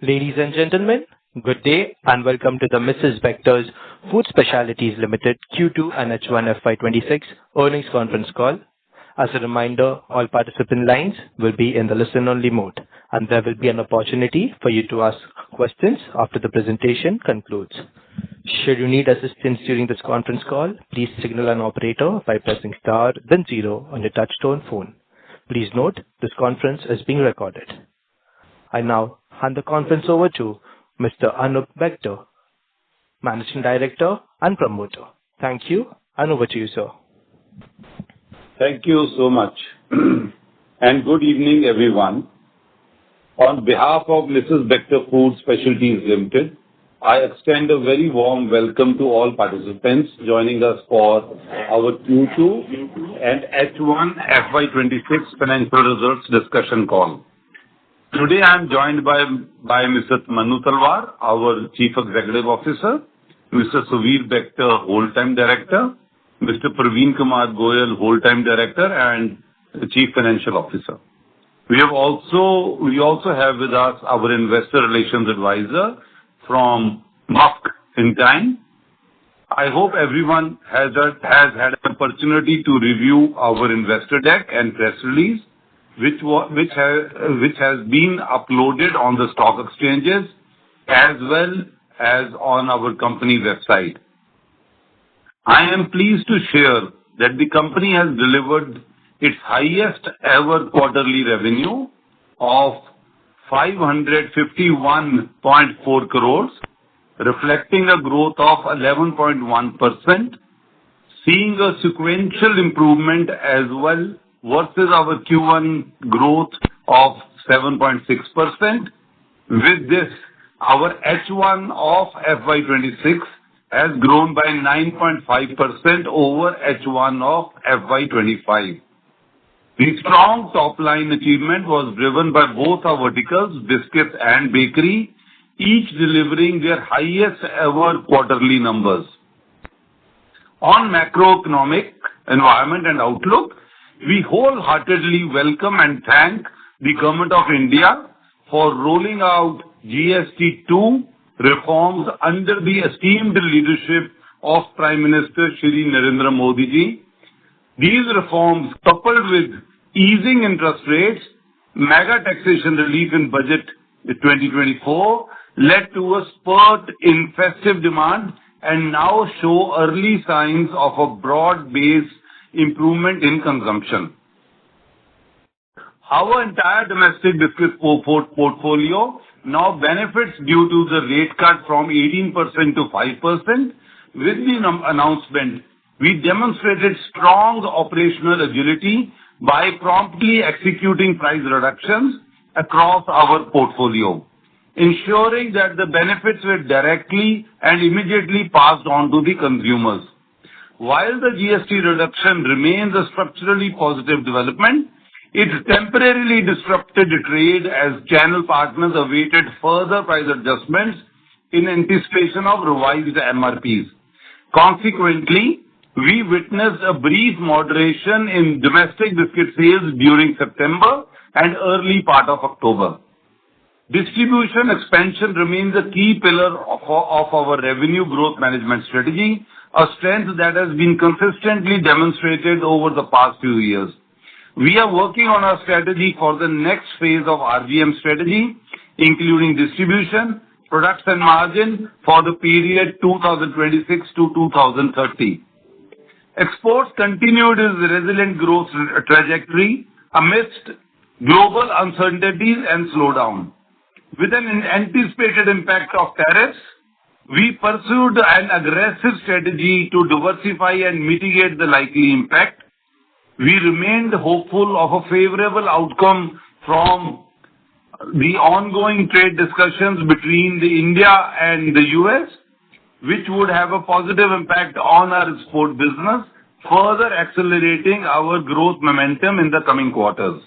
Ladies and gentlemen, good day and welcome to the Mrs. Bectors Food Specialities Limited Q2 and H1 FY26 earnings conference call. As a reminder, all participant lines will be in the listen-only mode, and there will be an opportunity for you to ask questions after the presentation concludes. Should you need assistance during this conference call, please signal an operator by pressing star then zero on your touch-tone phone. Please note, this conference is being recorded. I now hand the conference over to Mr. Anup Bector, Managing Director and Promoter. Thank you, and over to you, sir. Thank you so much. And good evening, everyone. On behalf of Mrs. Bectors Food Specialities Limited, I extend a very warm welcome to all participants joining us for our Q2 and H1 FY26 financial results discussion call. Today, I am joined by Mr. Manu Talwar, our Chief Executive Officer, Mr. Suvir Bector, Whole-Time Director, Mr. Praveen Kumar Goyal, Whole-Time Director, and the Chief Financial Officer. We also have with us our Investor Relations Advisor from Musk in time. I hope everyone has had an opportunity to review our investor deck and press release, which has been uploaded on the stock exchanges as well as on our company website. I am pleased to share that the company has delivered its highest ever quarterly revenue of 551.4 crores, reflecting a growth of 11.1%, seeing a sequential improvement as well versus our Q1 growth of 7.6%. With this, our H1 of FY26 has grown by 9.5% over H1 of FY25. The strong top-line achievement was driven by both our verticals, biscuits and bakery, each delivering their highest ever quarterly numbers. On macroeconomic environment and outlook, we wholeheartedly welcome and thank the Government of India for rolling out GST 2 reforms under the esteemed leadership of Prime Minister Shri Narendra Modi ji. These reforms, coupled with easing interest rates, mega taxation relief in budget 2024, led to a spurt in festive demand and now show early signs of a broad-based improvement in consumption. Our entire domestic biscuit portfolio now benefits due to the rate cut from 18% to 5%. With the announcement, we demonstrated strong operational agility by promptly executing price reductions across our portfolio, ensuring that the benefits were directly and immediately passed on to the consumers. While the GST reduction remains a structurally positive development, it temporarily disrupted trade as channel partners awaited further price adjustments in anticipation of revised MRPs. Consequently, we witnessed a brief moderation in domestic biscuit sales during September and early part of October. Distribution expansion remains a key pillar of our revenue growth management strategy, a strength that has been consistently demonstrated over the past few years. We are working on our strategy for the next phase of RGM strategy, including distribution, products and margin for the period 2026 to 2030. Exports continued its resilient growth trajectory amidst global uncertainties and slowdown. With an anticipated impact of tariffs, we pursued an aggressive strategy to diversify and mitigate the likely impact. We remained hopeful of a favorable outcome from the ongoing trade discussions between India and the US, which would have a positive impact on our export business, further accelerating our growth momentum in the coming quarters.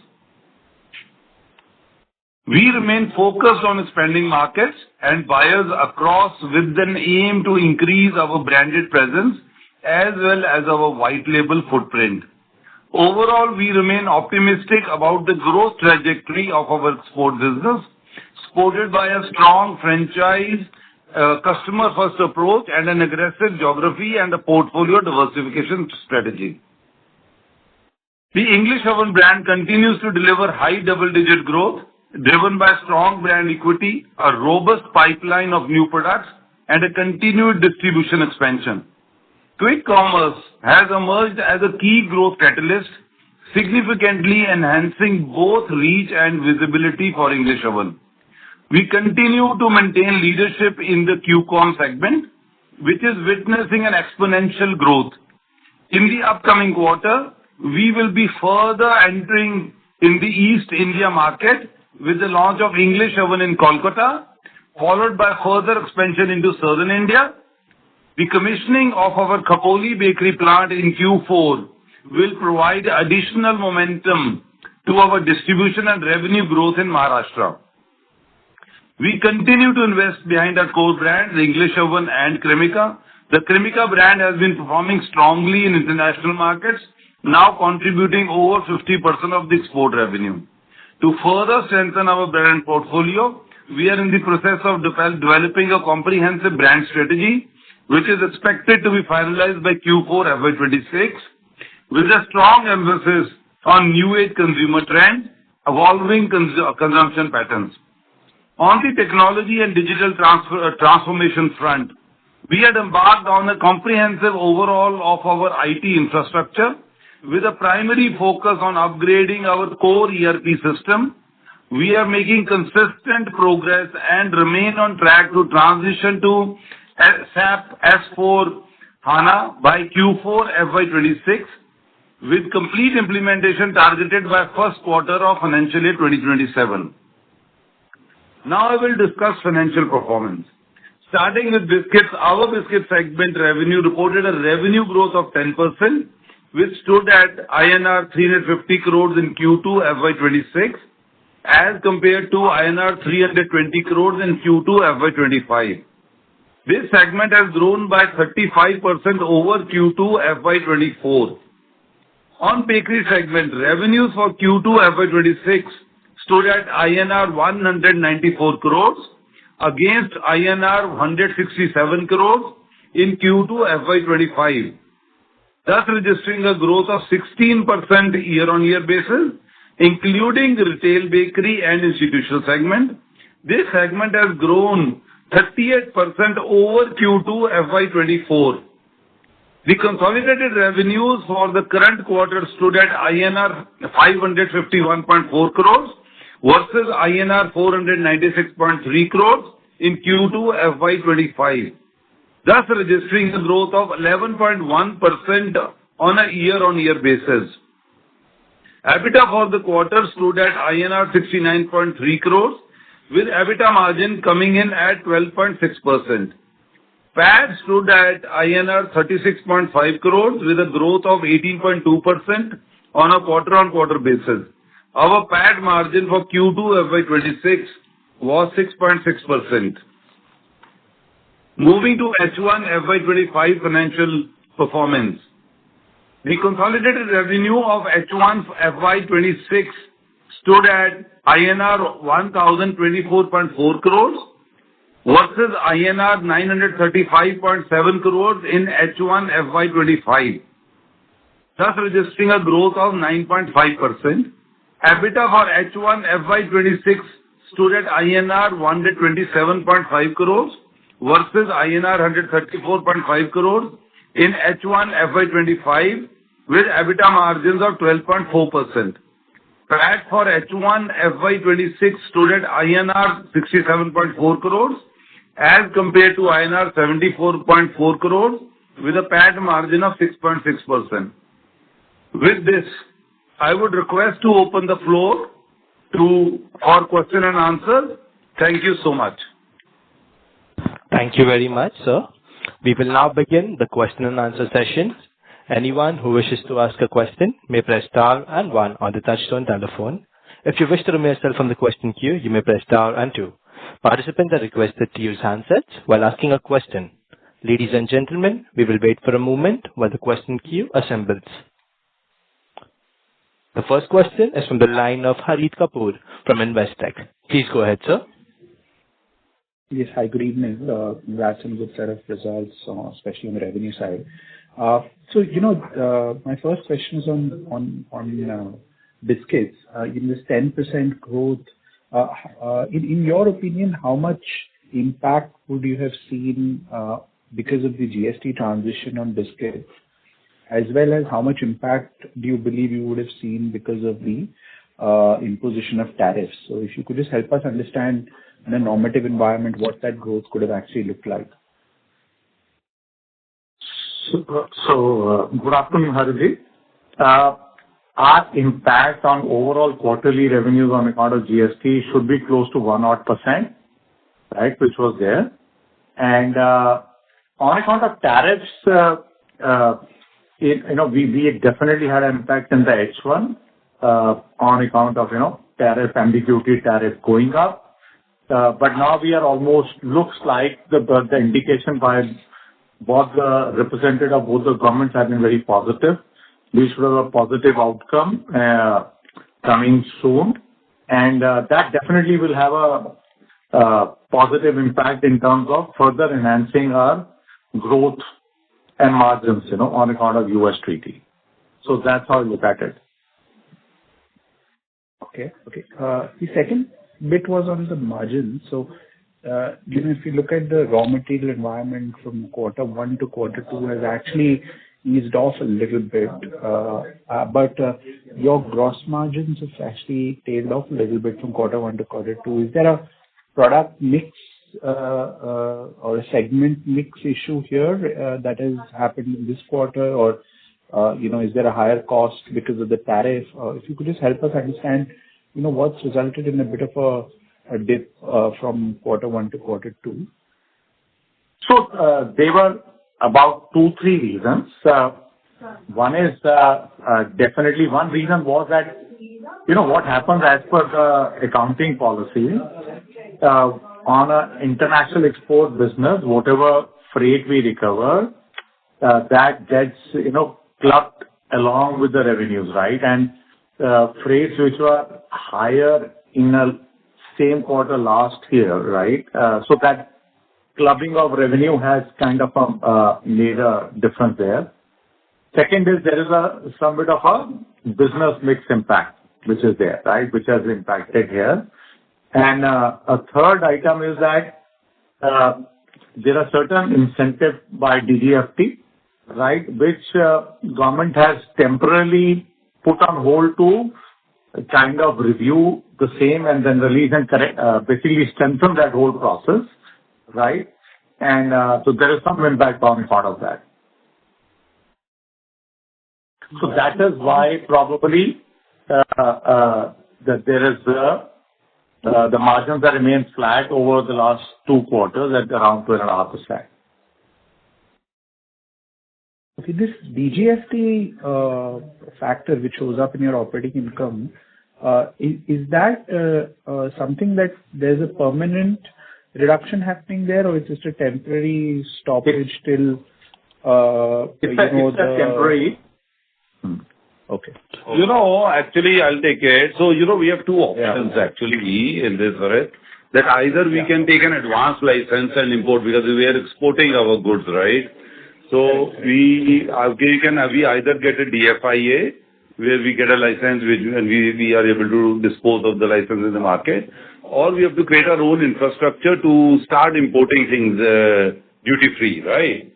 We remain focused on expanding markets and buyers across with an aim to increase our branded presence as well as our white label footprint. Overall, we remain optimistic about the growth trajectory of our export business, supported by a strong franchise, customer-first approach, and an aggressive geography and a portfolio diversification strategy. The English Oven brand continues to deliver high double-digit growth, driven by strong brand equity, a robust pipeline of new products, and a continued distribution expansion. Quick commerce has emerged as a key growth catalyst, significantly enhancing both reach and visibility for English Oven. We continue to maintain leadership in the Q-com segment, which is witnessing an exponential growth. In the upcoming quarter, we will be further entering in the East India market with the launch of English Oven in Kolkata, followed by further expansion into Southern India. The commissioning of our Khopoli bakery plant in Q4 will provide additional momentum to our distribution and revenue growth in Maharashtra. We continue to invest behind our core brands, English Oven and Cremica. The Cremica brand has been performing strongly in international markets, now contributing over 50% of the export revenue. To further strengthen our brand portfolio, we are in the process of developing a comprehensive brand strategy, which is expected to be finalized by Q4 FY26, with a strong emphasis on new age consumer trends, evolving consumption patterns. On the technology and digital transformation front, we had embarked on a comprehensive overhaul of our IT infrastructure with a primary focus on upgrading our core ERP system. We are making consistent progress and remain on track to transition to SAP S4 HANA by Q4 FY26, with complete implementation targeted by first quarter of financial year 2027. Now I will discuss financial performance. Starting with biscuits, our biscuit segment revenue reported a revenue growth of 10%, which stood at INR 350 crores in Q2 FY26 as compared to INR 320 crores in Q2 FY25. This segment has grown by 35% over Q2 FY24. On bakery segment, revenues for Q2 FY26 stood at INR 194 crores against INR 167 crores in Q2 FY25, thus registering a growth of 16% year-on-year basis, including the retail bakery and institutional segment. This segment has grown 38% over Q2 FY24. The consolidated revenues for the current quarter stood at INR 551.4 crores versus INR 496.3 crores in Q2 FY25, thus registering a growth of 11.1% on a year-on-year basis. EBITDA for the quarter stood at INR 69.3 crores, with EBITDA margin coming in at 12.6%. PAT stood at INR 36.5 crores with a growth of 18.2% on a quarter-on-quarter basis. Our PAT margin for Q2 FY26 was 6.6%. Moving to H1 FY25 financial performance. The consolidated revenue of H1 FY26 stood at INR 1024.4 crores versus INR 935.7 crores in H1 FY25, thus registering a growth of 9.5%. EBITDA for H1 FY26 stood at INR 127.5 crores versus INR 134.5 crores in H1 FY25, with EBITDA margins of 12.4%. PAT for H1 FY26 stood at INR 67.4 crores as compared to INR 74.4 crores with a PAT margin of 6.6%. With this, I would request to open the floor for question and answer. Thank you so much. Thank you very much, sir. We will now begin the question and answer session. Anyone who wishes to ask a question may press star and one on the touchtone telephone. If you wish to remove yourself from the question queue, you may press star and two. Participants are requested to use handsets while asking a question. Ladies and gentlemen, we will wait for a moment while the question queue assembles. The first question is from the line of Harit Kapoor from Investec. Please go ahead, sir. Yes. Hi, good evening. Congrats on good set of results, especially on the revenue side. My first question is on biscuits. In this 10% growth, in your opinion, how much impact would you have seen because of the GST transition on biscuits, as well as how much impact do you believe you would have seen because of the imposition of tariffs? So if you could just help us understand in a normative environment what that growth could have actually looked like. Good afternoon, Harijit. Our impact on overall quarterly revenues on account of GST should be close to 1%, right, which was there. And on account of tariffs, we definitely had an impact in the H1 on account of, tariff ambiguity, tariff going up. But now we are almost, looks like the indication by both the representative of both the governments have been very positive. We should have a positive outcome coming soon. And that definitely will have a positive impact in terms of further enhancing our growth and margins, on account of US treaty. So that's how I look at it. Okay. The second bit was on the margin. So, if you look at the raw material environment from quarter one to quarter two has actually eased off a little bit, but your gross margins have actually tailed off a little bit from quarter one to quarter two. Is there a product mix or a segment mix issue here that has happened in this quarter, or is there a higher cost because of the tariff? If you could just help us understand, what's resulted in a bit of a dip from quarter one to quarter two. So there were about 2-3 reasons. One is definitely one reason was that what happens as per the accounting policy on an international export business, whatever freight we recover, that gets clubbed along with the revenues, right? And freights which were higher in the same quarter last year, right? So that clubbing of revenue has kind of made a difference there. Second is there is some bit of a business mix impact which is there, right? Which has impacted here. And a third item is that there are certain incentives by DGFT, right? Which government has temporarily put on hold to kind of review the same and then release and correct, basically strengthen that whole process, right? And so there is some impact on part of that. So that is why probably that there is the margins that remain flat over the last 2 quarters at around 2.5%. Okay, this DGFT factor which shows up in your operating income, is that something that there's a permanent reduction happening there, or it's just a temporary stoppage till it's a temporary. Okay. Actually, I'll take it. So, we have 2 options actually in this, right? That either we can take an advanced license and import because we are exporting our goods, right? So we either get a DFIA where we get a license and we are able to dispose of the license in the market, or we have to create our own infrastructure to start importing things duty free, right?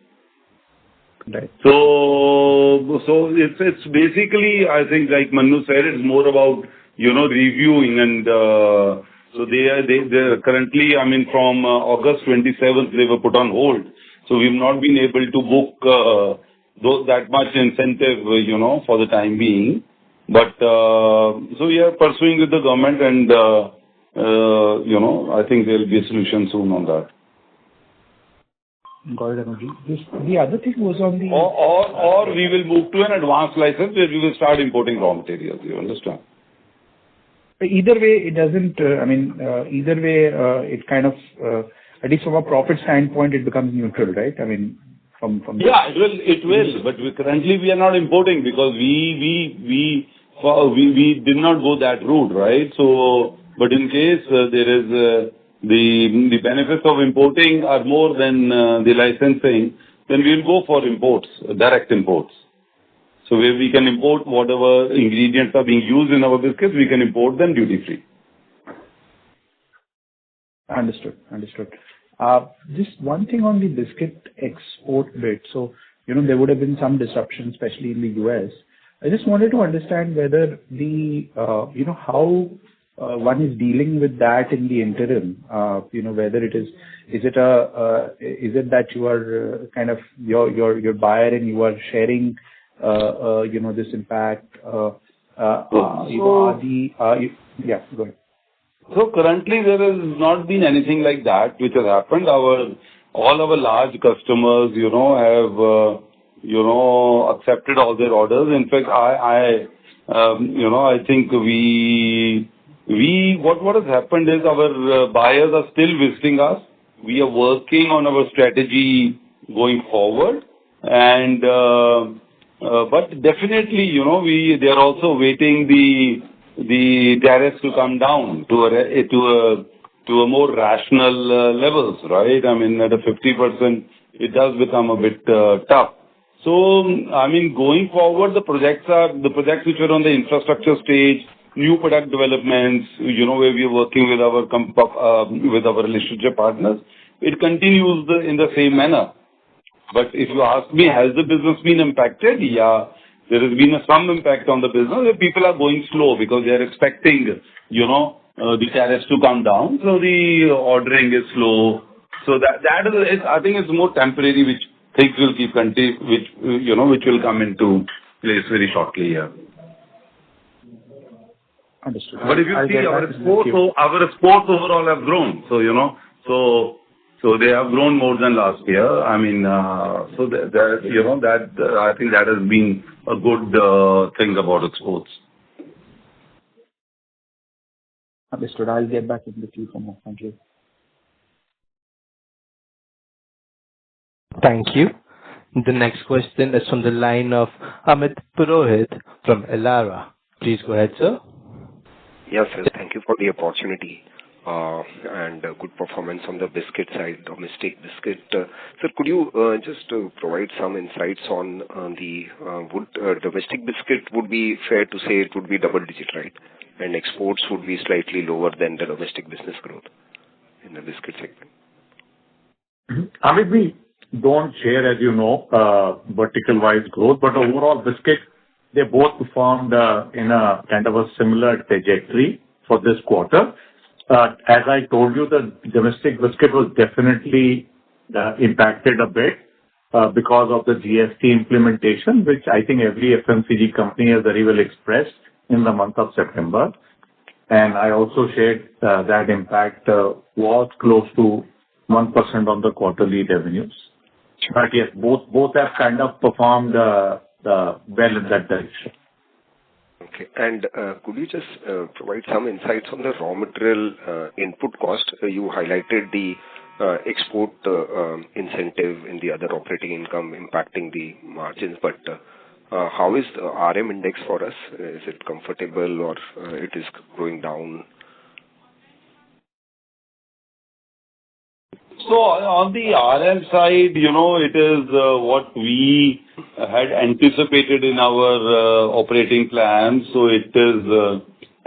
Right. So it's basically, I think, like Manu said, it's more about reviewing, and so they currently, from August 27th they were put on hold, so we've not been able to book that much incentive for the time being, but so we are pursuing with the government, and I think there will be a solution soon on that. Got it, Anuj. The other thing was on the... Or we will move to an advanced license where we will start importing raw materials, you understand? Either way, it doesn't, it kind of, at least from a profit standpoint, it becomes neutral, right? From Yeah, it will. But currently we are not importing because we did not go that route, right? So, but in case there is the benefits of importing are more than the licensing, then we'll go for imports, direct imports. So where we can import whatever ingredients are being used in our biscuits, we can import them duty-free. Understood. Just one thing on the biscuit export bit. So, there would have been some disruption, especially in the U.S. I just wanted to understand whether how one is dealing with that in the interim. Whether it is it that you are kind of your buyer and you are sharing, this impact. Go ahead. So currently there has not been anything like that which has happened. All our large customers, have, accepted all their orders. In fact, I think what has happened is our buyers are still visiting us. We are working on our strategy going forward, and but definitely, they are also waiting the tariffs to come down to a more rational levels, right? I mean, at a 50%, it does become a bit tough. So, I mean, going forward, the projects which are on the infrastructure stage, new product developments, where we are working with our relationship partners, it continues in the same manner. But if you ask me, has the business been impacted? Yeah, there has been some impact on the business. People are going slow because they are expecting, the tariffs to come down. So the ordering is slow. So that is, I think it's more temporary, which things will which will come into place very shortly here. Understood. But if you see our exports overall have grown. So they have grown more than last year. I mean, I think that has been a good thing about exports. Understood. I'll get back in the queue for more. Thank you. Thank you. The next question is from the line of Amit Purohit from Elara. Please go ahead, sir. Yes, sir. Thank you for the opportunity. And good performance on the biscuit side, domestic biscuit. Sir, could you just provide some insights on the domestic biscuit? Would be fair to say it would be double digit, right? And exports would be slightly lower than the domestic business growth in the biscuit segment. Amit, we don't share, as you know, vertical-wise growth, but overall biscuit, they both performed in a kind of a similar trajectory for this quarter. As I told you, the domestic biscuit was definitely impacted a bit because of the GST implementation, which I think every FMCG company has very well expressed in the month of September. And I also shared that impact was close to 1% on the quarterly revenues. But yes, both have kind of performed well in that direction. Okay. And could you just provide some insights on the raw material input cost? You highlighted the export incentive in the other operating income impacting the margins, but how is the RM index for us? Is it comfortable or it is going down? So on the RM side, it is what we had anticipated in our operating plan. So it is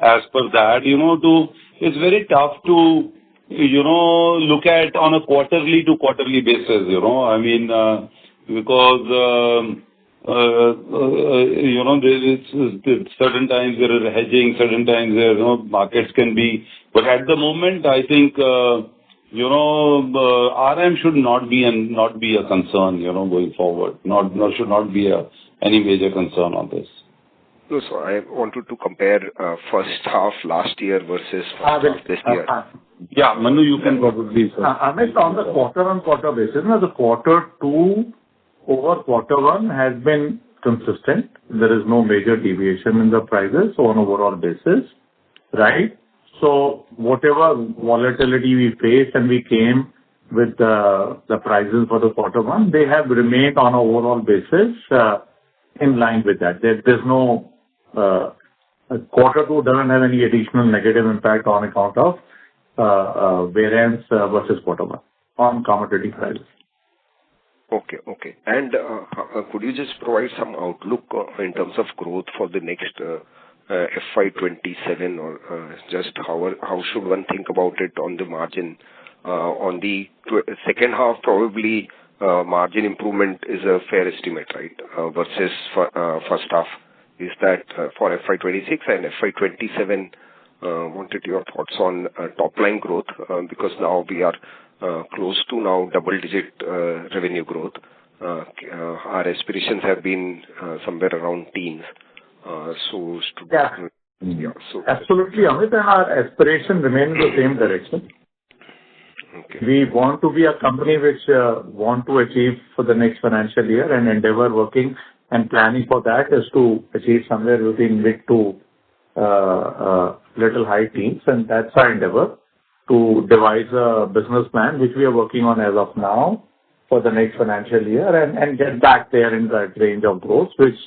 as per that, it's very tough to, look at on a quarterly to quarterly basis, I mean, because, certain times there is hedging, certain times there, markets can be. But at the moment, I think, RM should not be a concern, going forward. Should not be any major concern on this. No, so I wanted to compare first half last year versus first half this year. Yeah, Manu, you can probably. Amit, on the quarter-on-quarter basis, the quarter two over quarter one has been consistent. There is no major deviation in the prices on overall basis, right? So whatever volatility we faced and we came with the prices for the quarter one, they have remained on an overall basis in line with that. There's no quarter two doesn't have any additional negative impact on account of variance versus quarter one on commodity prices. Okay. And could you just provide some outlook in terms of growth for the next FY27, or just how should one think about it on the margin? On the second half, probably margin improvement is a fair estimate, right? Versus first half. Is that for FY26 and FY27? Wanted your thoughts on top line growth, because now we are close to now double-digit revenue growth. Our aspirations have been somewhere around teens. Absolutely, Amit, and our aspiration remains the same direction. Okay. We want to be a company which want to achieve for the next financial year, and endeavor working and planning for that is to achieve somewhere between mid to little high teens, and that's our endeavor, to devise a business plan which we are working on as of now for the next financial year, and get back there in that range of growth, which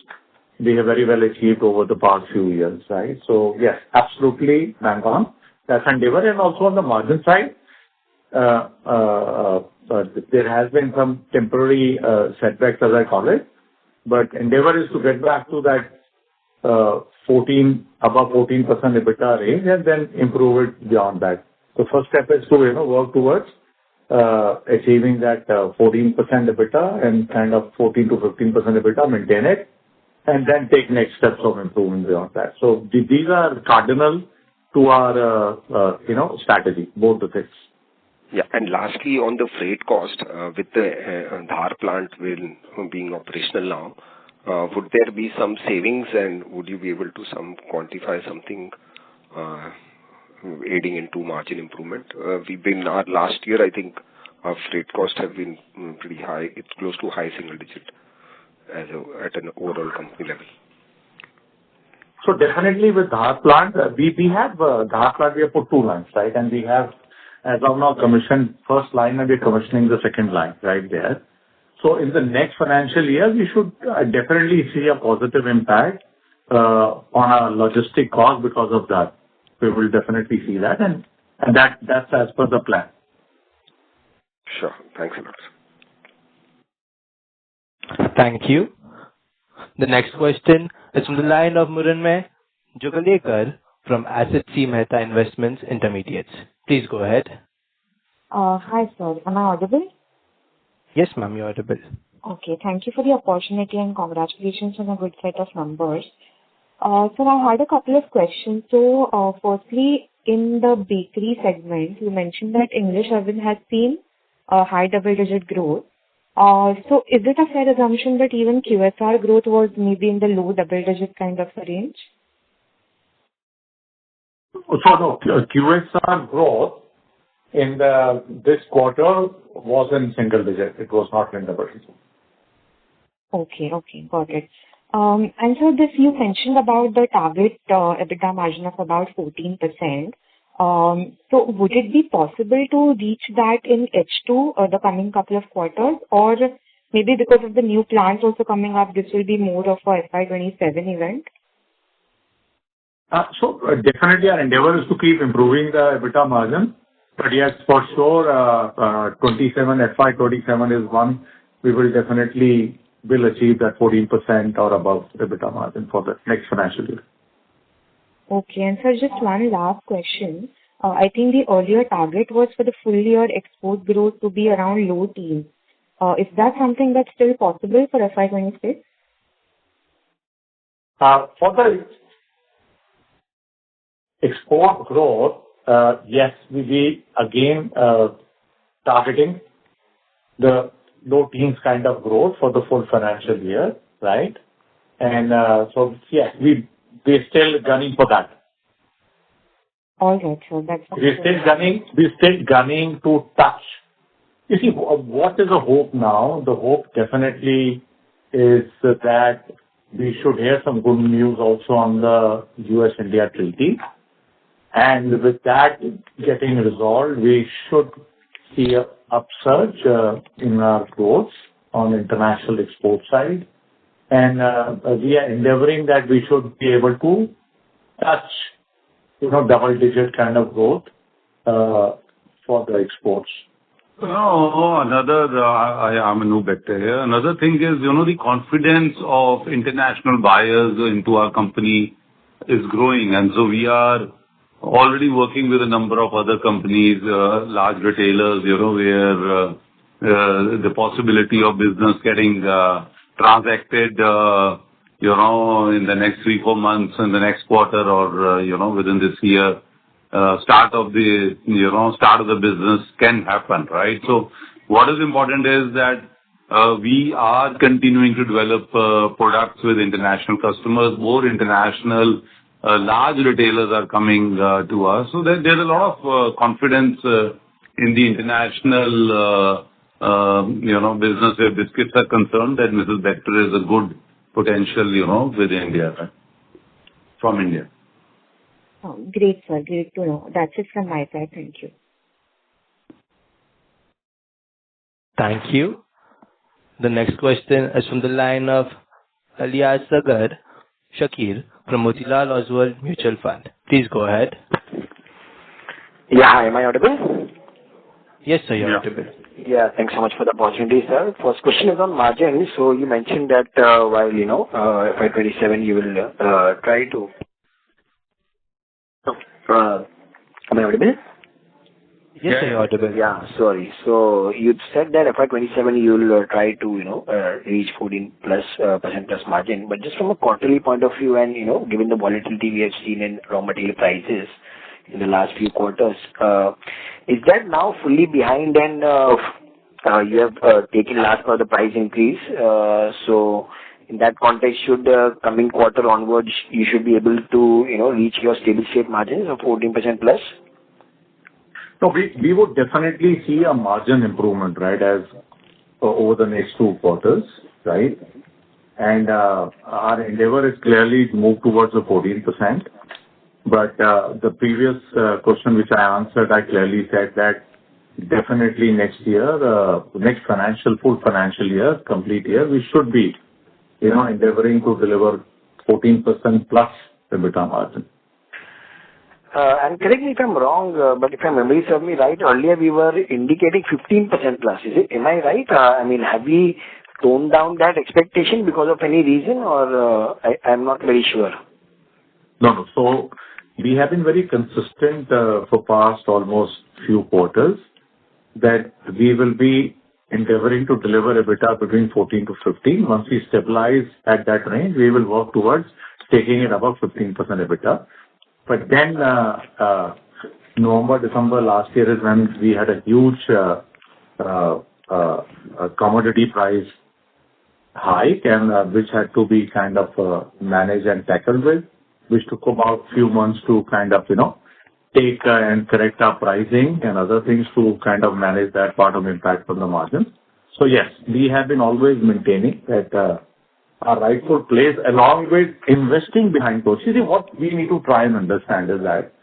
we have very well achieved over the past few years, right? So yes, absolutely bang on. That's endeavor. And also on the margin side, there has been some temporary setbacks, as I call it, but endeavor is to get back to that 14, above 14% EBITDA range, and then improve it beyond that. The first step is to work towards achieving that 14% EBITDA and kind of 14 to 15% EBITDA, maintain it, and then take next steps of improvement beyond that. So these are cardinal to our strategy, both the things. Yeah. And lastly, on the freight cost, with the Dhar plant being operational now, would there be some savings, and would you be able to quantify something aiding into margin improvement? Last year, I think our freight costs have been pretty high. It's close to high single digit at an overall company level. So definitely with Dhar plant, we have Dhar plant, we have put 2 lines, right? And we have, as of now, commissioned first line, and we're commissioning the second line right there. So in the next financial year, we should definitely see a positive impact on our logistic cost because of that. We will definitely see that, and that's as per the plan. Sure. Thanks a lot. Thank you. The next question is from the line of Murunmay Jogalekar from Asset C Mehta Investments Intermediates. Please go ahead. Hi, sir. Am I audible? Yes, ma'am, you're audible. Okay. Thank you for the opportunity, and congratulations on a good set of numbers. So I had a couple of questions. So firstly, in the bakery segment, you mentioned that English Oven has seen a high double-digit growth. So is it a fair assumption that even QSR growth was maybe in the low double-digit kind of a range? So no, QSR growth in this quarter was in single digit. It was not in double digit. Okay, got it. And so you mentioned about the target EBITDA margin of about 14%. So would it be possible to reach that in H2 the coming couple of quarters, or maybe because of the new plants also coming up, this will be more of a FY27 event? So definitely our endeavor is to keep improving the EBITDA margin. But yes, for sure, FY27 is one we will definitely achieve that 14% or above EBITDA margin for the next financial year. Okay. And so just one last question. I think the earlier target was for the full year export growth to be around low teens. Is that something that's still possible for FY26? For the export growth, yes, we be again targeting the low teens kind of growth for the full financial year, right? And so yes, we're still gunning for that. All right, so that's We're still gunning to touch. You see, what is the hope now? The hope definitely is that we should hear some good news also on the US-India treaty. And with that getting resolved, we should see an upsurge in our growth on international export side. And we are endeavoring that we should be able to touch double-digit kind of growth for the exports? No, I'm a new Bector here. Another thing is, the confidence of international buyers into our company is growing, and so we are already working with a number of other companies, large retailers, where the possibility of business getting transacted, in the next 3-4 months, in the next quarter, or within this year. Start of the business can happen, right? So what is important is that we are continuing to develop products with international customers. More international large retailers are coming to us. So there's a lot of confidence in the international business where biscuits are concerned, that Mrs. Bector is a good potential, with India, right? From India. Oh, great, sir. Great to know. That's it from my side. Thank you. Thank you. The next question is from the line of Alias Sagar Shakir from Motilal Oswal Mutual Fund. Please go ahead. Yeah, hi. Am I audible? Yes, sir, you're audible. Yeah, thanks so much for the opportunity, sir. First question is on margin. So you mentioned that while, FY27 you will try to... am I audible? Yes, sir, you're audible. Yeah, sorry. So you said that FY27 you will try to, reach 14% plus margin. But just from a quarterly point of view and, given the volatility we have seen in raw material prices in the last few quarters, is that now fully behind and you have taken last for the price increase? So in that context, should coming quarter onwards, you should be able to, reach your stable state margins of 14% plus? No, we would definitely see a margin improvement, right, as over the next 2 quarters, right? And our endeavor is clearly to move towards the 14%. But the previous question which I answered, I clearly said that definitely next year, next full financial year, complete year, we should be, endeavoring to deliver 14% plus EBITDA margin. And correct me if I'm wrong, but if my memory serves me right, earlier we were indicating 15% plus. Am I right? Have we toned down that expectation because of any reason, or I'm not very sure? No. So we have been very consistent for past almost few quarters that we will be endeavoring to deliver EBITDA between 14 to 15. Once we stabilize at that range, we will work towards taking it above 15% EBITDA. But then November, December last year is when we had a huge commodity price hike, and which had to be kind of managed and tackled with, which took about few months to kind of, take and correct our pricing and other things to kind of manage that part of impact on the margins. So yes, we have been always maintaining that our rightful place along with investing behind those. See, what we need to try and understand is that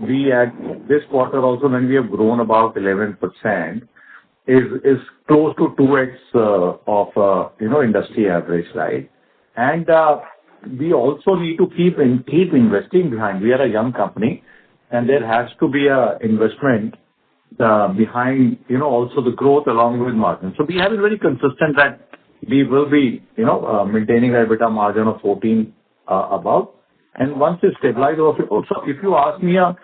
we at this quarter also, when we have grown about 11%, is close to 2x of industry average, right? And we also need to keep investing behind. We are a young company, and there has to be a investment behind, also the growth along with margin. So we have been very consistent that we will be, maintaining an EBITDA margin of 14 above. And once it stabilizes, also, if you ask me a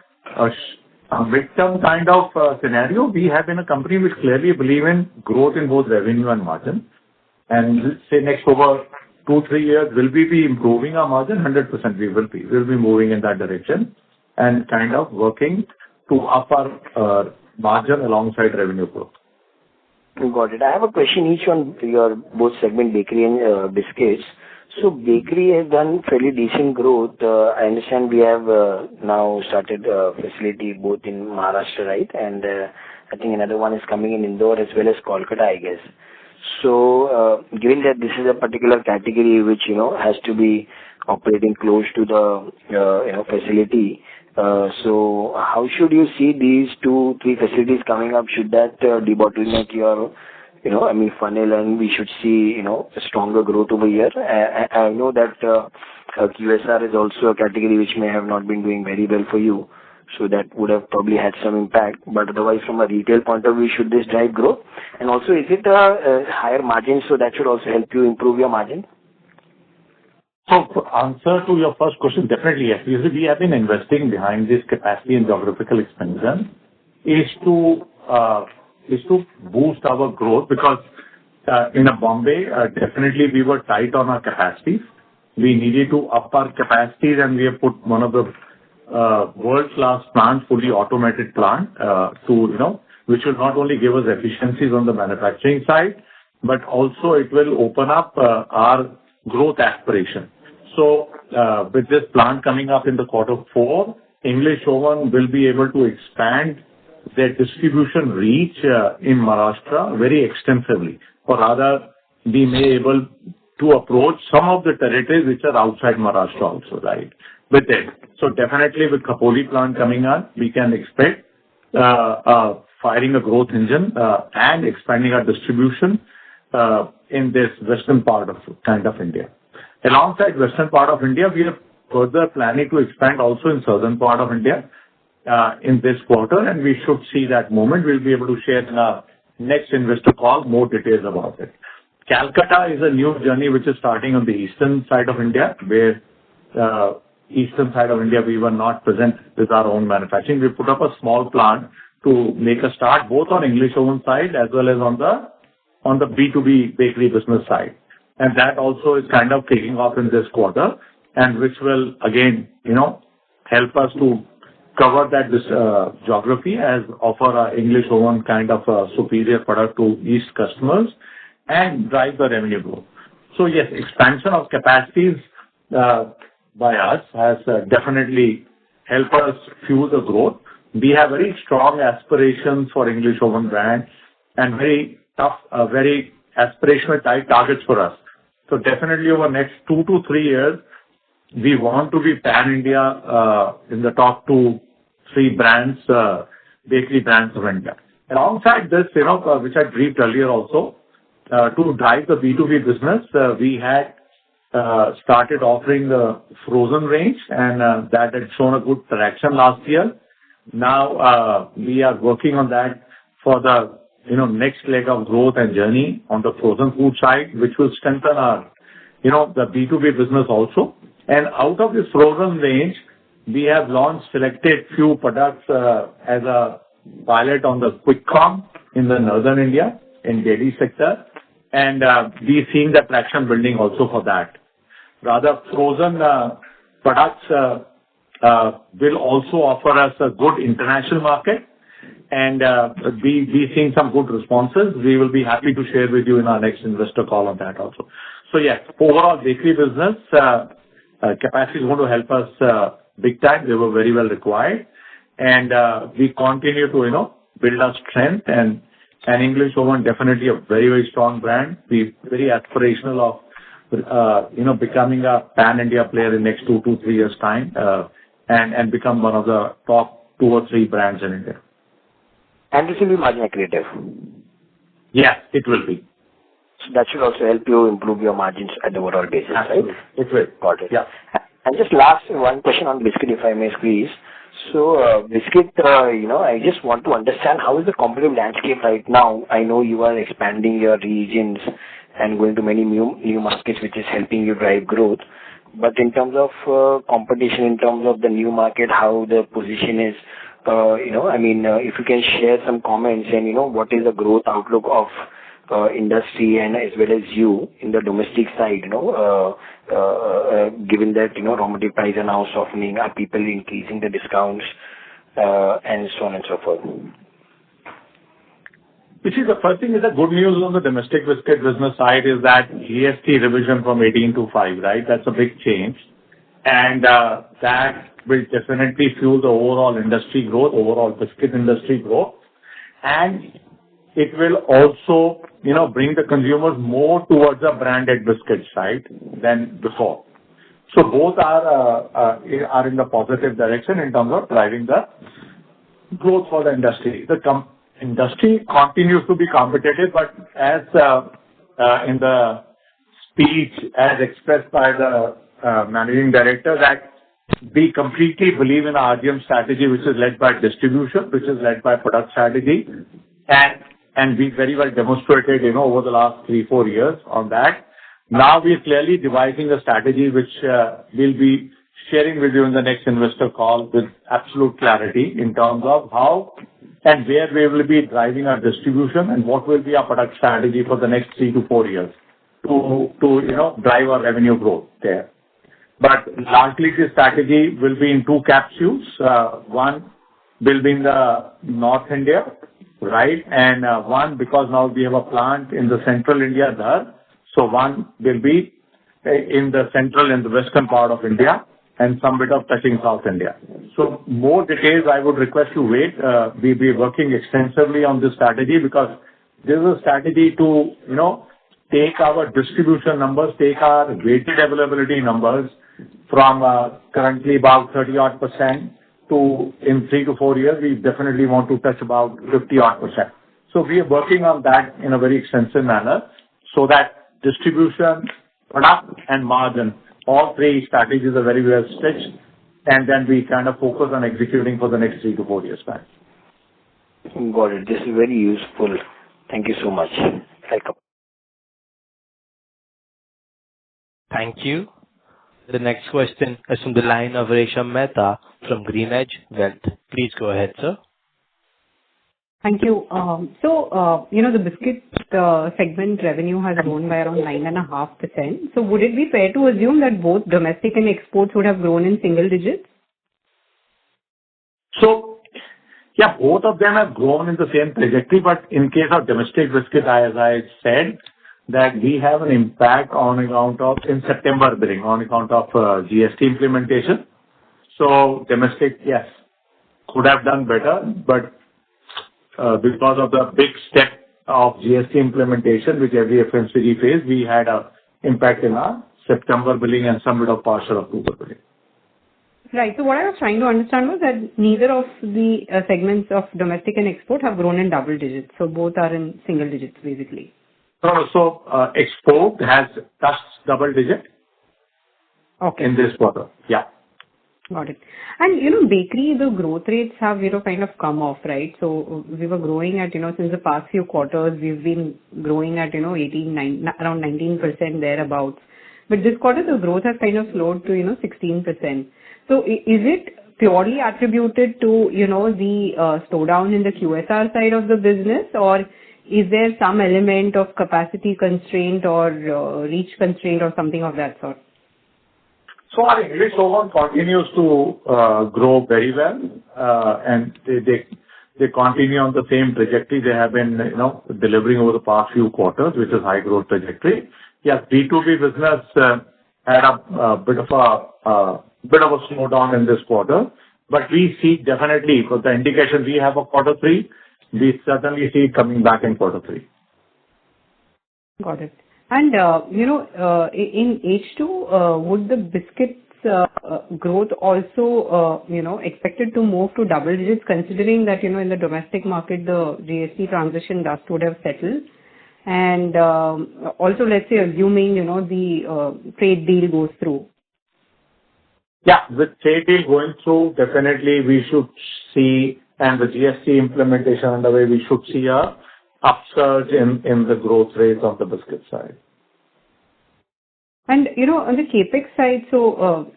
midterm kind of scenario, we have been a company which clearly believe in growth in both revenue and margin. And let's say next over 2-3 years, will we be improving our margin? 100% we will be. We'll be moving in that direction and kind of working to up our margin alongside revenue growth. Got it. I have a question each on your both segment, bakery and biscuits. So bakery has done fairly decent growth. I understand we have now started a facility both in Maharashtra, right? And I think another one is coming in Indore as well as Kolkata, I guess. So given that this is a particular category which, has to be operating close to the, facility, so how should you see these 2-3 facilities coming up? Should that debottleneck your, funnel, and we should see, a stronger growth over here? I know that QSR is also a category which may have not been doing very well for you. So that would have probably had some impact. But otherwise, from a retail point of view, should this drive growth? And also, is it a higher margin? So that should also help you improve your margin? So for answer to your first question, definitely yes. We have been investing behind this capacity and geographical expansion is to boost our growth because in Bombay, definitely we were tight on our capacities. We needed to up our capacities, and we have put one of the world-class plant, fully automated plant, which will not only give us efficiencies on the manufacturing side, but also it will open up our growth aspiration. So with this plant coming up in the Q4, English Oven will be able to expand their distribution reach in Maharashtra very extensively, or rather, we may able to approach some of the territories which are outside Maharashtra also, right? With it. So definitely with Khopoli plant coming on, we can expect firing a growth engine and expanding our distribution in this western part of India. Alongside western part of India, we are further planning to expand also in southern part of India in this quarter, and we should see that moment. We'll be able to share in our next investor call more details about it. Calcutta is a new journey which is starting on the eastern side of India, where eastern side of India we were not present with our own manufacturing. We put up a small plant to make a start both on English Oven side as well as on the B2B bakery business side. And that also is kind of taking off in this quarter, and which will again, help us to cover that geography as offer our English Oven kind of a superior product to East customers and drive the revenue growth. So yes, expansion of capacities by us has definitely helped us fuel the growth. We have very strong aspirations for English Oven brand and very tough, very aspirational type targets for us. So definitely over the next 2 to 3 years, we want to be pan-India in the top 2-3 brands, bakery brands of India. Alongside this, which I briefed earlier also, to drive the B2B business, we had started offering the frozen range, and that had shown a good traction last year. Now we are working on that for the next leg of growth and journey on the frozen food side, which will strengthen our the B2B business also. And out of this frozen range, we have launched selected few products as a pilot on the quick com in the northern India in dairy sector, and we seeing the traction building also for that. Rather, frozen products will also offer us a good international market, and we seeing some good responses. We will be happy to share with you in our next investor call on that also. So yes, overall bakery business capacity is going to help us big time. They were very well required, and we continue to build our strength, and English Oven definitely a very, very strong brand. We very aspirational of becoming a pan-India player in next 2 to 3 years time, and become one of the top 2 or 3 brands in India. And this will be margin accretive. Yeah, it will be. So that should also help you improve your margins at the overall basis, Absolutely. right? It will. Got it. Yeah. And just last one question on biscuit, if I may squeeze. So biscuit, I just want to understand how is the competitive landscape right now. I know you are expanding your regions and going to many new markets, which is helping you drive growth. But in terms of competition, in terms of the new market, how the position is, if you can share some comments and, what is the growth outlook of industry and as well as you in the domestic side, given that, raw material prices are now softening, are people increasing the discounts and so on and so forth? You see, the first thing is the good news on the domestic biscuit business side is that GST revision from 18 to 5, right? That's a big change. And that will definitely fuel the overall industry growth, overall biscuit industry growth. And it will also, bring the consumers more towards the branded biscuit side than before. So both are in the positive direction in terms of driving the growth for the industry. The industry continues to be competitive, but as in the speech as expressed by the managing director, that we completely believe in our RGM strategy, which is led by distribution, which is led by product strategy. And we very well demonstrated, over the last 3-4 years on that. Now we are clearly devising a strategy which we'll be sharing with you in the next investor call with absolute clarity in terms of how and where we will be driving our distribution and what will be our product strategy for the next 3-4 years to drive our revenue growth there. But largely the strategy will be in 2 capsules. One will be in the North India, right? And one, because now we have a plant in the Central India there. So one will be in the central and the western part of India and some bit of touching South India. So more details I would request you wait. We'll be working extensively on this strategy because this is a strategy to, take our distribution numbers, take our weighted availability numbers from currently about 30-odd% to in 3-4 years, we definitely want to touch about 50-odd%. So we are working on that in a very extensive manner so that distribution, product and margin, all 3 strategies are very well stitched, and then we kind of focus on executing for the next 3-4 years time. Got it. This is very useful. Thank you so much. Thank you. The next question is from the line of Resham Mehta from GreenEdge Wealth. Please go ahead, sir. Thank you. The biscuit segment revenue has grown by around 9.5%. So would it be fair to assume that both domestic and exports would have grown in single digits? So, yeah, both of them have grown in the same trajectory, but in case of domestic biscuit, as I said, that we have an impact on account of in September billing, on account of GST implementation. So domestic, yes, could have done better, but because of the big step of GST implementation, which every FMCG faced, we had an impact in our September billing and some bit of partial October billing. Right. So what I was trying to understand was that neither of the segments of domestic and export have grown in double digits. So both are in single digits, basically. No, so export has touched double digit in this quarter. Yeah. Got it. And, bakery, the growth rates have, kind of come off, right? So we were growing at, since the past few quarters, we've been growing at, around 19% thereabouts. But this quarter, the growth has kind of slowed to, 16%. So is it purely attributed to, the slowdown in the QSR side of the business, or is there some element of capacity constraint or reach constraint or something of that sort? So our English Oven continues to grow very well, and they continue on the same trajectory they have been, delivering over the past few quarters, which is high growth trajectory. Yes, B2B business had a bit of a slowdown in this quarter, but we see definitely, for the indication we have of quarter 3, we certainly see it coming back in quarter 3. Got it. And, in H2, would the biscuits growth also, expected to move to double digits, considering that, in the domestic market, the GST transition dust would have settled? And also, let's say, assuming, the trade deal goes through. Yeah, with trade deal going through, definitely we should see, and the GST implementation underway, we should see a upsurge in the growth rates of the biscuit side. And, on the CapEx side, so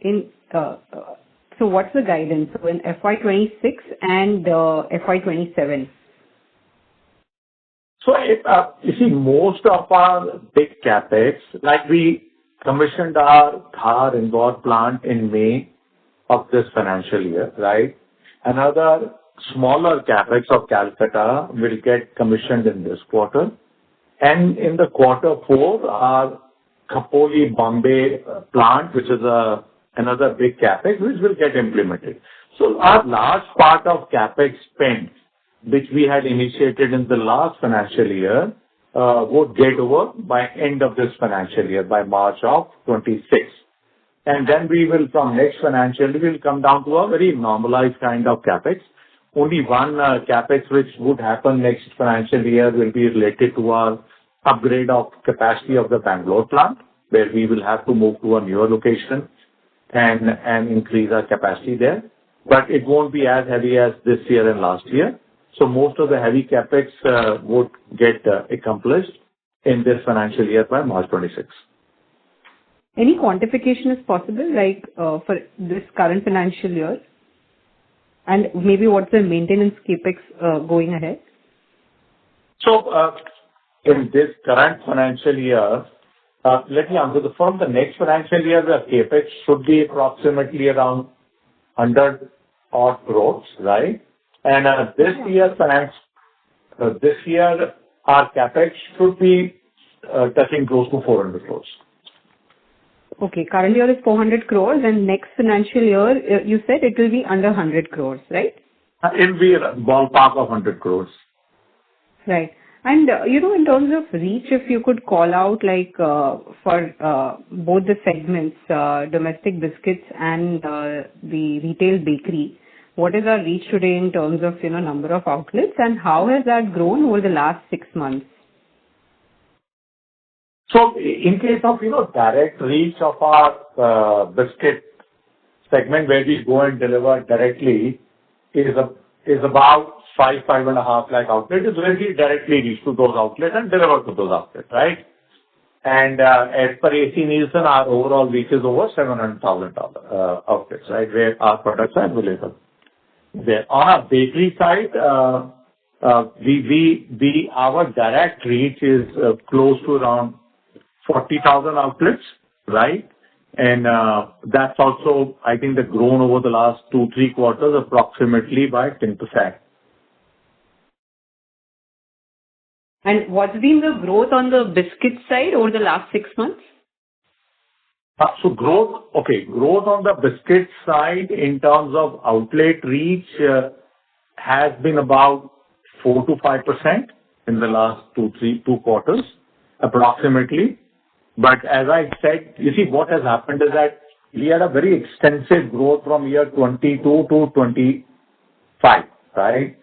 what's the guidance? So in FY26 and FY27? So, you see, most of our big CapEx, like we commissioned our Dhar Indore plant in May of this financial year, right? Another smaller CapEx of Calcutta will get commissioned in this quarter. And in the quarter 4, our Khopoli, Bombay plant, which is another big CapEx, which will get implemented. So our large part of CapEx spend, which we had initiated in the last financial year, would get over by end of this financial year, by March of 26. And then we will, from next financial year, we'll come down to a very normalized kind of CapEx. Only one CapEx which would happen next financial year will be related to our upgrade of capacity of the Bangalore plant, where we will have to move to a newer location. and increase our capacity there. But it won't be as heavy as this year and last year. So most of the heavy capex would get accomplished in this financial year by March 26. Any quantification is possible, like for this current financial year? And maybe what's the maintenance capex going ahead? So in this current financial year, let me answer from the next financial year, the capex should be approximately around 100 odd crores, right? And this year our capex should be touching close to 400 crores. Okay, current year is 400 crores and next financial year, you said it will be under 100 crores, right? It will be a ballpark of 100 crores. Right. And, in terms of reach, if you could call out like for both the segments, domestic biscuits and the retail bakery, what is our reach today in terms of, number of outlets, and how has that grown over the last 6 months? So in case of, direct reach of our biscuit segment where we go and deliver directly is about 5.5 lakh outlets. Is where we directly reach to those outlets and deliver to those outlets, right? And as per AC Nielsen, our overall reach is over 700,000 outlets, right, where our products are available. There. On our bakery side, our direct reach is close to around 40,000 outlets, right? And that's also, I think, they've grown over the last 2-3 quarters approximately by 10%. And what's been the growth on the biscuit side over the last 6 months? So growth on the biscuit side in terms of outlet reach has been about 4 to 5% in the last 2 quarters approximately. But as I said, you see what has happened is that we had a very extensive growth from year 22 to 25, right?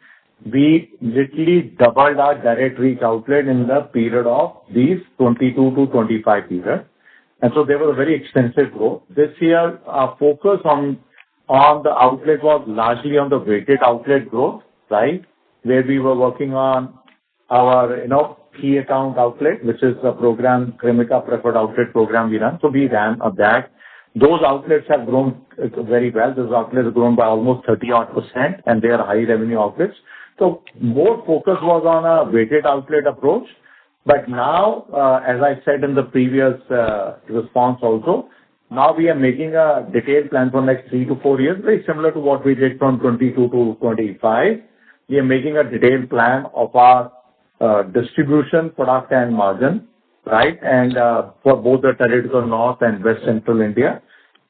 We literally doubled our direct reach outlet in the period of these 22 to 25 period. And so there was a very extensive growth. This year, our focus on the outlet was largely on the weighted outlet growth, right? Where we were working on our, key account outlet, which is the program, Cremica Preferred Outlet program we run. So we ran that. Those outlets have grown very well. Those outlets have grown by almost 30-odd%, and they are high revenue outlets. So more focus was on a weighted outlet approach. But now, as I said in the previous response also, now we are making a detailed plan for next 3 to 4 years, very similar to what we did from 22 to 25. We are making a detailed plan of our distribution, product and margin, right? And for both the territorial North and West Central India.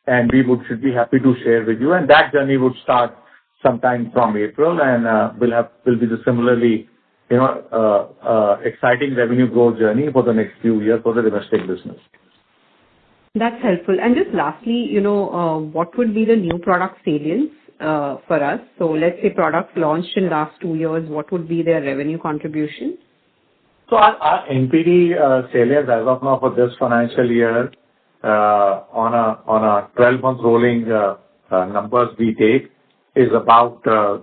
And we should be happy to share with you. And that journey would start sometime from April and will be the similarly exciting revenue growth journey for the next few years for the domestic business. That's helpful. And just lastly, what would be the new product salience for us? So let's say products launched in last 2 years, what would be their revenue contribution? So our NPD salience as of now for this financial year on a 12-month rolling numbers we take is about 2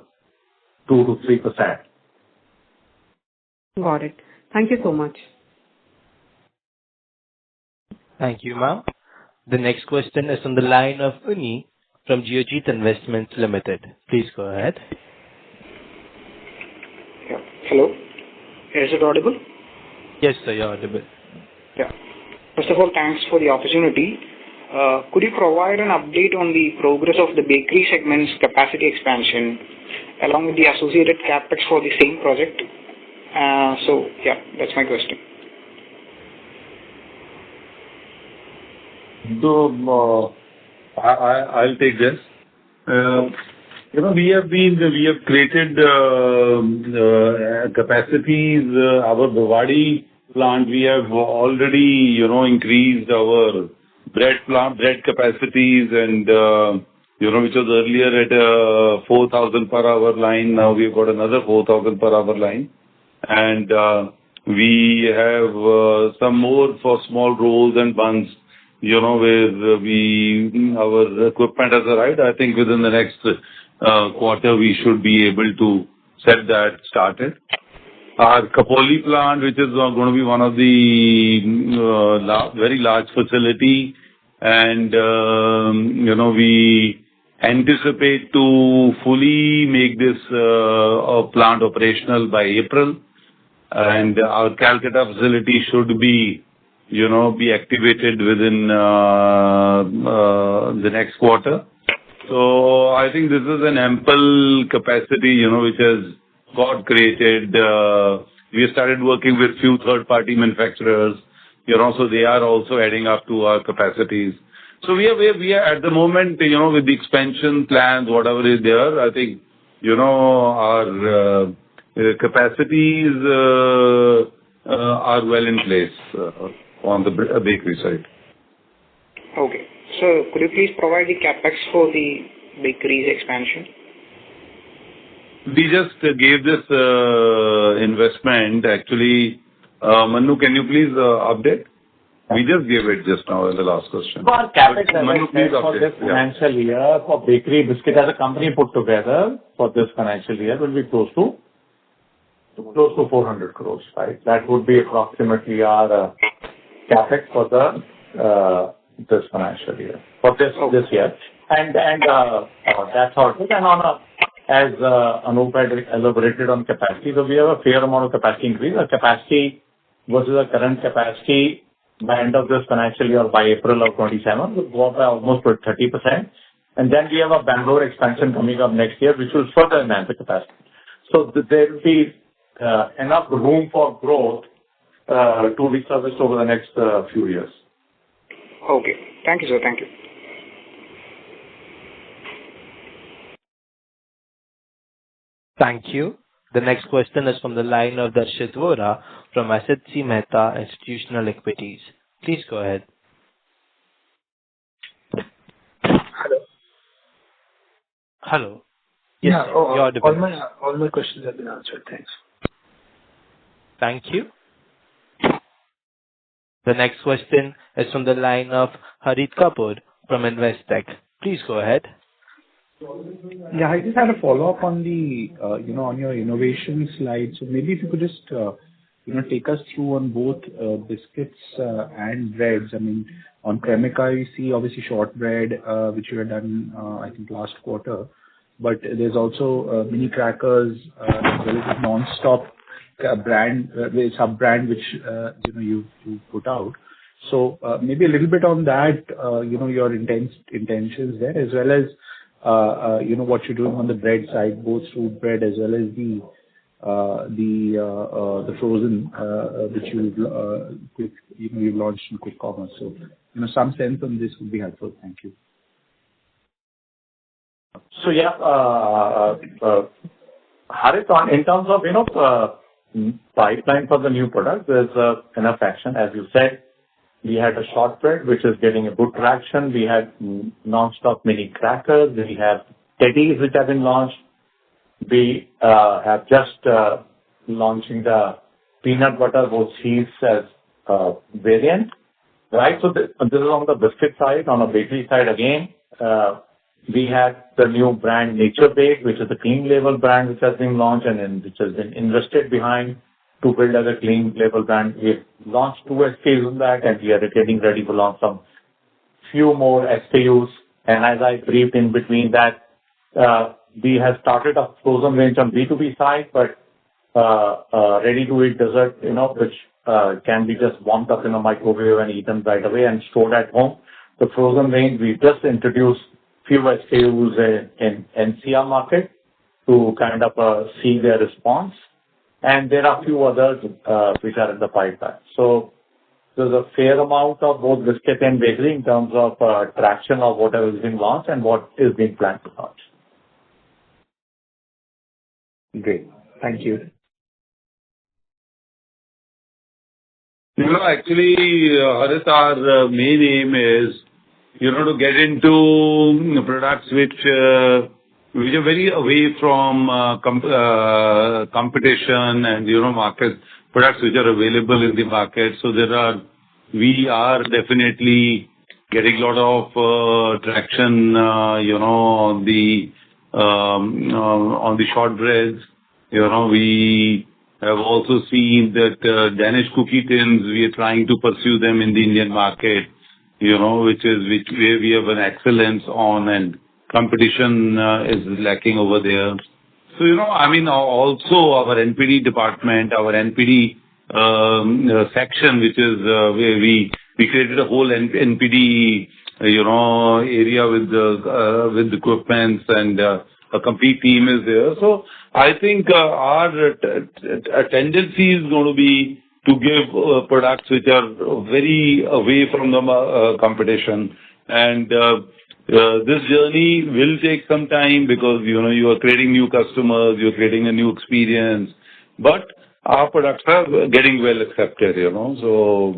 to 3%. Got it. Thank you so much. Thank you, ma'am. The next question is on the line of Uni from Geojit Investments Limited. Please go ahead. Yeah. Hello. Is it audible? Yes, sir, you're audible. Yeah. First of all, thanks for the opportunity. Could you provide an update on the progress of the bakery segment's capacity expansion along with the associated capex for the same project? That's my question. So I'll take this. We have created capacities. Our Bhiwadi plant, we have already increased our bread capacities and which was earlier at 4,000 per hour line. Now we've got another 4,000 per hour line. And we have some more for small rolls and buns, where our equipment has arrived. I think within the next quarter, we should be able to set that started. Our Khopoli plant, which is going to be one of the very large facility, and we anticipate to fully make this plant operational by April, and our Calcutta facility should be activated within the next quarter. So I think this is an ample capacity, which has got created. We have started working with few third-party manufacturers, so they are also adding up to our capacities. So we are at the moment, with the expansion plans, whatever is there, I think, our capacities are well in place on the bakery side. Okay. So could you please provide the capex for the bakery's expansion? We just gave this investment. Actually, Manu, can you please update? We just gave it just now in the last question. So our capex for this financial year for bakery biscuit as a company put together for this financial year will be close to 400 crores, right? That would be approximately our capex for this financial year, for this year. And that's how it is. And as Anup had elaborated on capacity, so we have a fair amount of capacity increase. Our capacity versus our current capacity by end of this financial year, by April of 27, will go up by almost 30%. And then we have a Bangalore expansion coming up next year, which will further enhance the capacity. So there will be enough room for growth to be serviced over the next few years. Okay. Thank you, sir. Thank you. Thank you. The next question is from the line of Darshit Vora from Asit C. Mehta Institutional Equities. Please go ahead. Hello. Hello. Yes, Yeah, all my questions have been answered. Thanks. Thank you. The next question is from the line of Harit Kapoor from Investec. Please go ahead. Yeah, I just had a follow-up on the, on your innovation slide. So maybe if you could just, take us through on both biscuits and breads. I mean, on Cremica, you see obviously shortbread, which you had done, I think last quarter. But there's also mini crackers, as well as a non-stop brand, sub-brand, which, you put out. So maybe a little bit on that, your intentions there, as well as what you're doing on the bread side, both fruit bread as well as the frozen, which you've launched in quick commerce. So, some sense on this would be helpful. Thank you. So yeah, Harit, in terms of pipeline for the new product, there's enough action. As you said, we had a shortbread which is getting a good traction. We had non-stop mini crackers. We have teddies which have been launched. We have just launching the peanut butter with cheese as variant, right? So this is on the biscuit side. On the bakery side again, we had the new brand Nature Bake, which is a clean label brand which has been launched and which has been invested behind to build as a clean label brand. We've launched 2 SKUs in that, and we are getting ready to launch some few more SKUs. And as I briefed in between that, we have started a frozen range on B2B side, but ready-to-eat dessert, which can be just warmed up in a microwave and eaten right away and stored at home. The frozen range, we just introduced few SKUs in NCR market to kind of see their response. And there are a few others which are in the pipeline. So there's a fair amount of both biscuit and bakery in terms of traction of whatever is being launched and what is being planned to launch. Great. Thank you. Actually, Harit, our main aim is, to get into products which are very away from competition and, market products which are available in the market. So we are definitely getting a lot of traction, on the shortbreads. We have also seen that Danish cookie tins, we are trying to pursue them in the Indian market, which where we have an excellence on, and competition is lacking over there. So, also our NPD department, our NPD section, which is where we created a whole NPD, area with equipments, and a complete team is there. So I think our tendency is going to be to give products which are very away from the competition. And this journey will take some time because, you are creating new customers, you're creating a new experience, but our products are getting well accepted, so,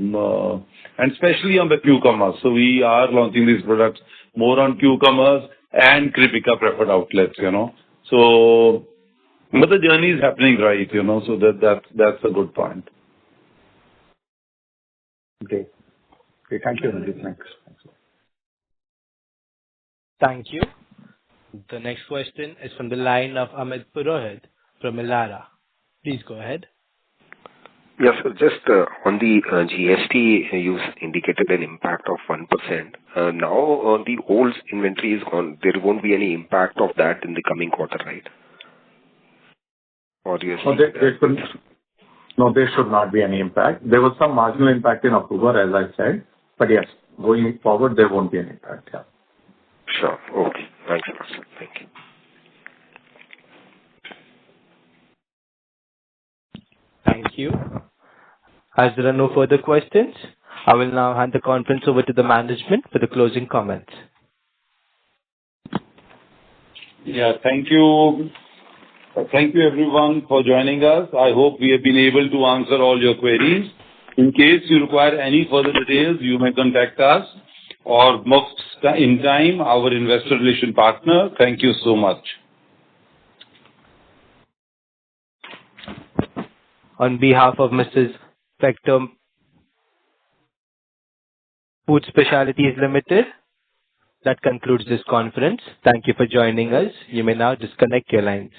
and especially on the cucumbers. So we are launching these products more on cucumbers and Kripika preferred outlets, So, but the journey is happening right, so that's a good point. Okay. Thank you, Ranjit. Thanks. Thank you. The next question is from the line of Amit Purohit from Elara. Please go ahead. Yes, just on the GST, you indicated an impact of 1%. Now the old inventory is gone. There won't be any impact of that in the coming quarter, right? Or do you see No, there should not be any impact. There was some marginal impact in October, as I said. But yes, going forward, there won't be any impact. Yeah. Sure. Okay. Thanks a lot, sir. Thank you. Thank you. As there are no further questions, I will now hand the conference over to the management for the closing comments. Yeah, thank you. Thank you everyone for joining us. I hope we have been able to answer all your queries. In case you require any further details, you may contact us or most in time, our investor relation partner. Thank you so much. On behalf of Mrs. Bectors Food Specialities Limited, that concludes this conference. Thank you for joining us. You may now disconnect your lines.